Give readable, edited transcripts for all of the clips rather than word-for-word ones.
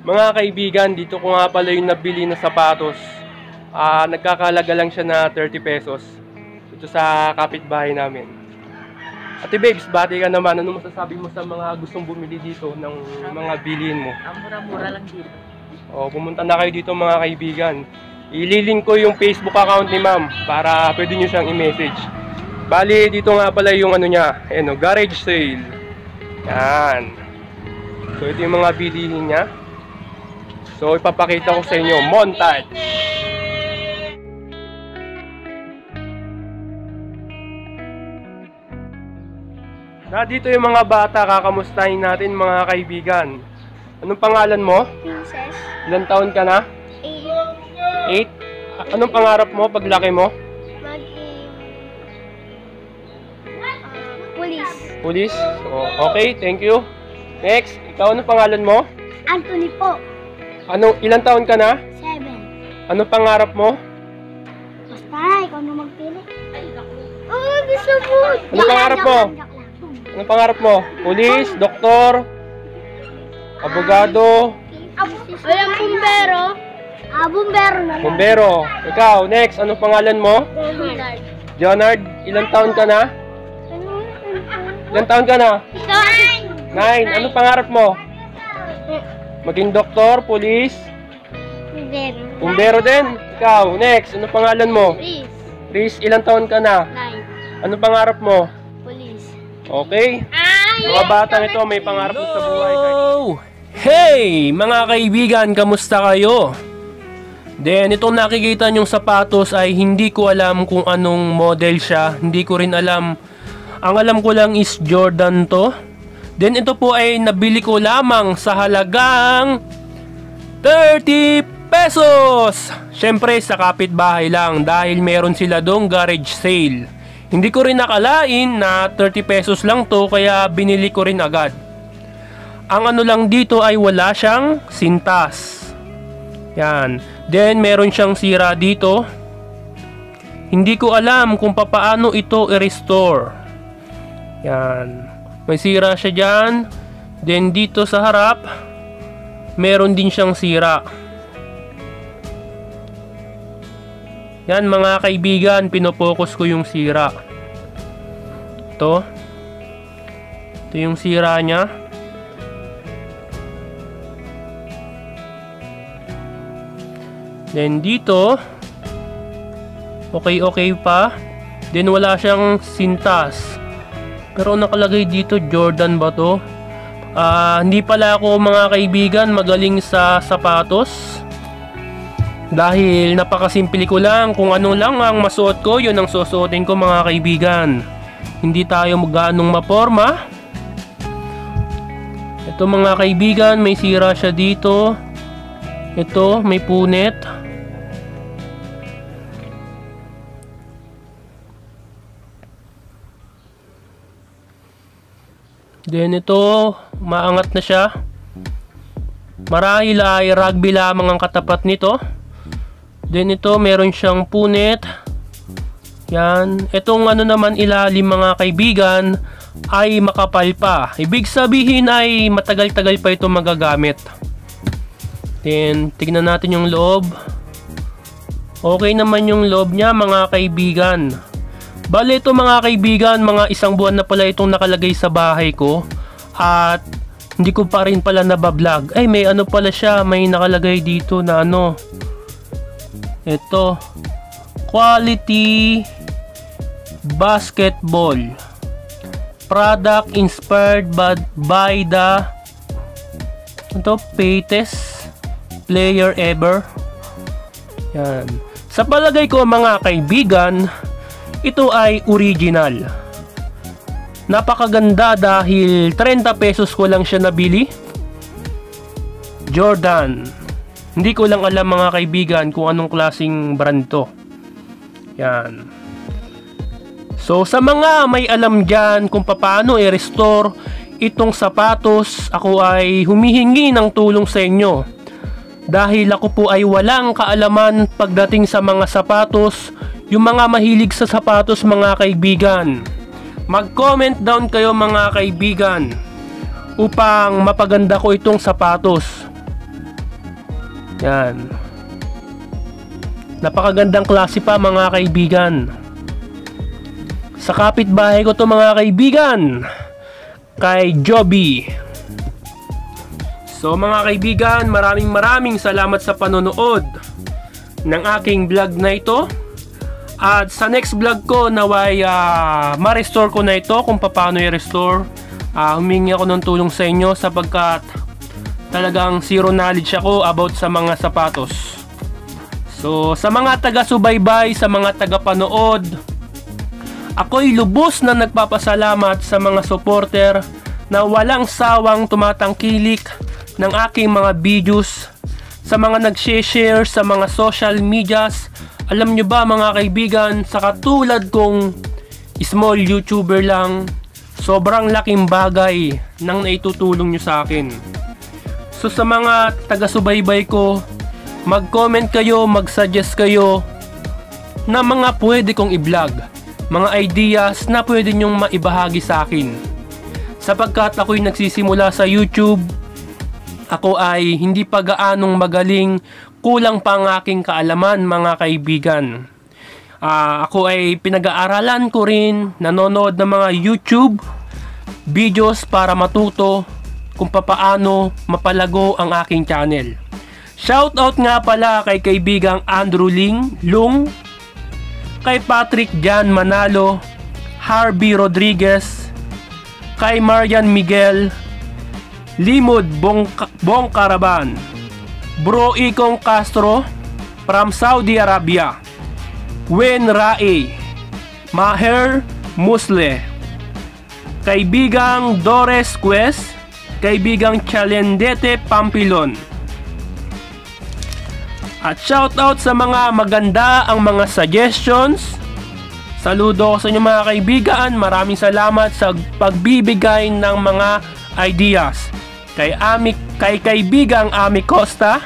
Mga kaibigan, dito ko nga pala yung nabili na sapatos. Nagkakalaga lang siya na 30 pesos. Dito sa kapitbahay namin. Ate Babes, bati ka naman. Ano masasabi mo sa mga gustong bumili dito ng mga bilhin mo? Mura-mura lang dito. Pumunta na kayo dito mga kaibigan. Ililink ko yung Facebook account ni ma'am para pwede nyo siyang i-message. Bali, dito nga pala yung ano niya, garage sale. Yan. So, ito yung mga bilihin niya. So, ipapakita ko sa inyo, montage. Dito yung mga bata, kakamustahin natin mga kaibigan. Anong pangalan mo? Princess. Ilang taon ka na? 8. Anong pangarap mo paglaki mo? Maging police. Police? Okay, thank you. Next, ikaw anong pangalan mo? Anthony po. Ilang taon ka na? 7. Anong pangarap mo? Basta, ikaw na magpili. Gusto mo. Anong pangarap mo? Anong pangarap mo? Police, doktor, abogado, Walang bumbero. Bumbero na lang. bombero. Ikaw, next, anong pangalan mo? Jonard, ilang taon ka na? Ilang taon ka na? 9. Anong pangarap mo? Maging doktor, police, bombero din. Ikaw, next, anong pangalan mo? Chris, ilang taon ka na? 9. Anong pangarap mo? Police. Okay? Mga batang ito may pangarap sa buhay. Hey! Mga kaibigan, kamusta kayo? Then, itong nakikita nyong sapatos ay hindi ko alam kung anong model siya. Hindi ko rin alam. Ang alam ko lang is Jordan to. Then, ito po ay nabili ko lamang sa halagang 30 pesos! Siyempre, sa kapitbahay lang dahil meron sila dong garage sale. Hindi ko rin nakalain na 30 pesos lang to kaya binili ko rin agad. Ang ano lang dito ay wala siyang sintas. Yan. Then meron siyang sira dito. Hindi ko alam kung paano ito i-restore. Yan. May sira siya dyan. Then dito sa harap, meron din siyang sira. Yan mga kaibigan, pinopokus ko yung sira. Ito yung sira niya. Then dito, okay pa. Then wala siyang sintas. Pero nakalagay dito, Jordan ba to? Hindi pala ako mga kaibigan magaling sa sapatos. Dahil napakasimple ko lang, kung ano lang ang masuot ko, yun ang susuotin ko mga kaibigan. Hindi tayo magganong maporma. Ito mga kaibigan, may sira siya dito. Ito, may punit. Then ito, maangat na siya. Marahil ay rugby lamang ang katapat nito. Then ito, meron siyang punit. Yan. Itong ano naman ilalim mga kaibigan ay makapal pa. Ibig sabihin ay matagal-tagal pa ito magagamit. Then, tignan natin yung loob. Okay naman yung loob niya mga kaibigan. Bale ito mga kaibigan, mga 1 buwan na pala itong nakalagay sa bahay ko. At hindi ko pa rin pala nabablog. Ay may ano pala siya, may nakalagay dito na ano. Ito. Quality Basketball. Product inspired by the greatest player ever. Yan. Sa palagay ko mga kaibigan, ito ay original. Napakaganda dahil 30 pesos ko lang siya nabili. Jordan. Hindi ko lang alam mga kaibigan kung anong klaseng brand to. Yan. So sa mga may alam dyan kung paano i-restore itong sapatos, ako ay humihingi ng tulong sa inyo. Dahil ako po ay walang kaalaman pagdating sa mga sapatos, yung mga mahilig sa sapatos mga kaibigan. Mag-comment down kayo mga kaibigan upang mapaganda ko itong sapatos. Yan. Napakagandang klase pa mga kaibigan. Sa kapitbahay ko to mga kaibigan, kay Joby. So mga kaibigan, maraming salamat sa panonood ng aking vlog na ito. At sa next vlog ko naway ma-restore ko na ito kung paano i-restore. Humingi ako ng tulong sa inyo sapagkat talagang zero knowledge ako about sa mga sapatos. So sa mga taga-subaybay, sa mga taga-panood, ako'y lubos na nagpapasalamat sa mga supporter na walang sawang tumatangkilik ng aking mga videos, sa mga nag-share sa mga social medias. Alam nyo ba mga kaibigan, sa katulad kong small YouTuber lang, sobrang laking bagay nang naitutulong nyo sa akin. So sa mga taga-subaybay ko, mag-comment kayo, mag-suggest kayo na mga pwede kong i-vlog, mga ideas na pwede nyong maibahagi sa akin. Sapagkat ako'y nagsisimula sa YouTube, ako ay hindi pa gaanong magaling, kulang pa ang aking kaalaman mga kaibigan. Ako ay pinag-aaralan ko rin, nanonood ng mga YouTube videos para matuto kung paano mapalago ang aking channel. Shoutout nga pala kay kaibigang Andrew Lung, kay Patrick Jan Manalo, Harvey Rodriguez, kay Marian Miguel, Limod Bong Caraban, Bro Ikong Castro from Saudi Arabia, Wen Rae, Maher Musle, kaibigang Dores Quest, kaibigang Chalendete Pampilon. At shoutout sa mga maganda ang mga suggestions. Saludo ko sa inyo mga kaibigan. Maraming salamat sa pagbibigay ng mga ideas. Kay kaibigang Ami Costa,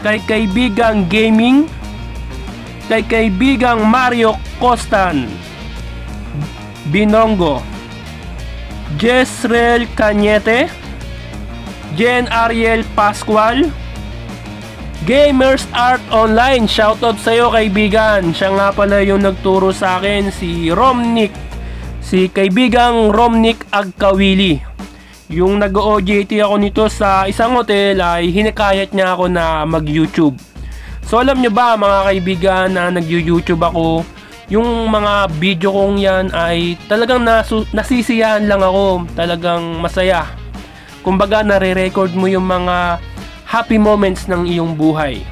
kay kaibigang Gaming, kay kaibigang Mario Costan Binongo, Jezreel Cañete, Jen Ariel Pascual, Gamers Art Online. Shoutout sa iyo kaibigan. Siya nga pala yung nagturo sa akin, si kaibigang Romnick Agkawili. Yung nag-OJT ako nito sa isang hotel ay hinikayat niya ako na mag-YouTube. So alam nyo ba mga kaibigan na nag-YouTube ako, yung mga video kong yan ay talagang nasisiyahan lang ako, talagang masaya. Kumbaga nare-record mo yung mga happy moments ng iyong buhay.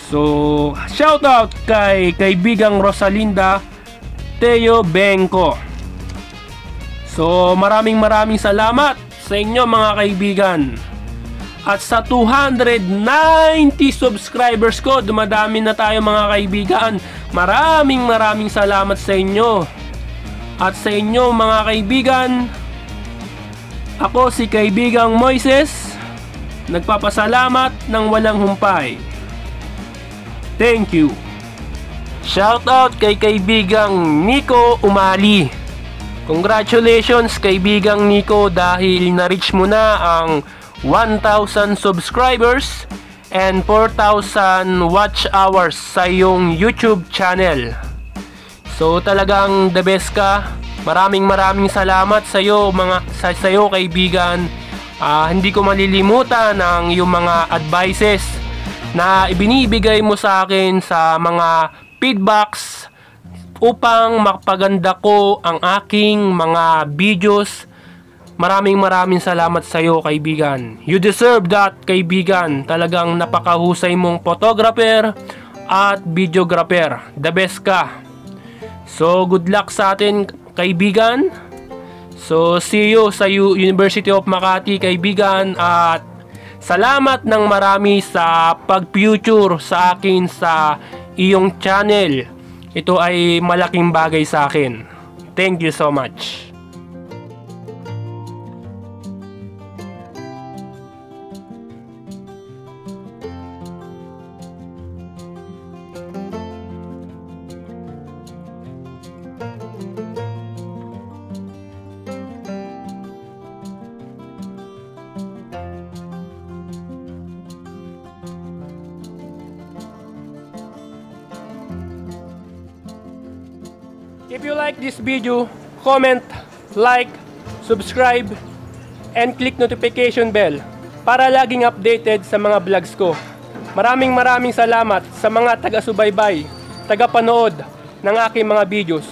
So shoutout kay kaibigang Rosalinda Teo Benko. So maraming salamat sa inyo mga kaibigan. At sa 290 subscribers ko, dumadami na tayo mga kaibigan. Maraming salamat sa inyo. At sa inyo mga kaibigan, ako si kaibigang Moises, nagpapasalamat ng walang humpay. Thank you. Shoutout kay kaibigang Nico Umali. Congratulations kaibigang Nico dahil na-reach mo na ang 1,000 subscribers and 4,000 watch hours sa iyong YouTube channel. So talagang the best ka. Maraming salamat sa iyo kaibigan. Hindi ko malilimutan ang iyong mga advices na ibinibigay mo sa akin sa mga feedbacks upang mapaganda ko ang aking mga videos. Maraming salamat sa iyo kaibigan. You deserve that kaibigan. Talagang napakahusay mong photographer at videographer. The best ka. So good luck sa atin kaibigan. So see you sa University of Makati kaibigan. At salamat ng marami sa pag-future sa akin sa iyong channel. ito ay malaking bagay sa akin. Thank you so much. If you like this video, comment, like, subscribe, and click notification bell para laging updated sa mga vlogs ko. Maraming salamat sa mga taga-subaybay, taga-panood ng aking mga videos.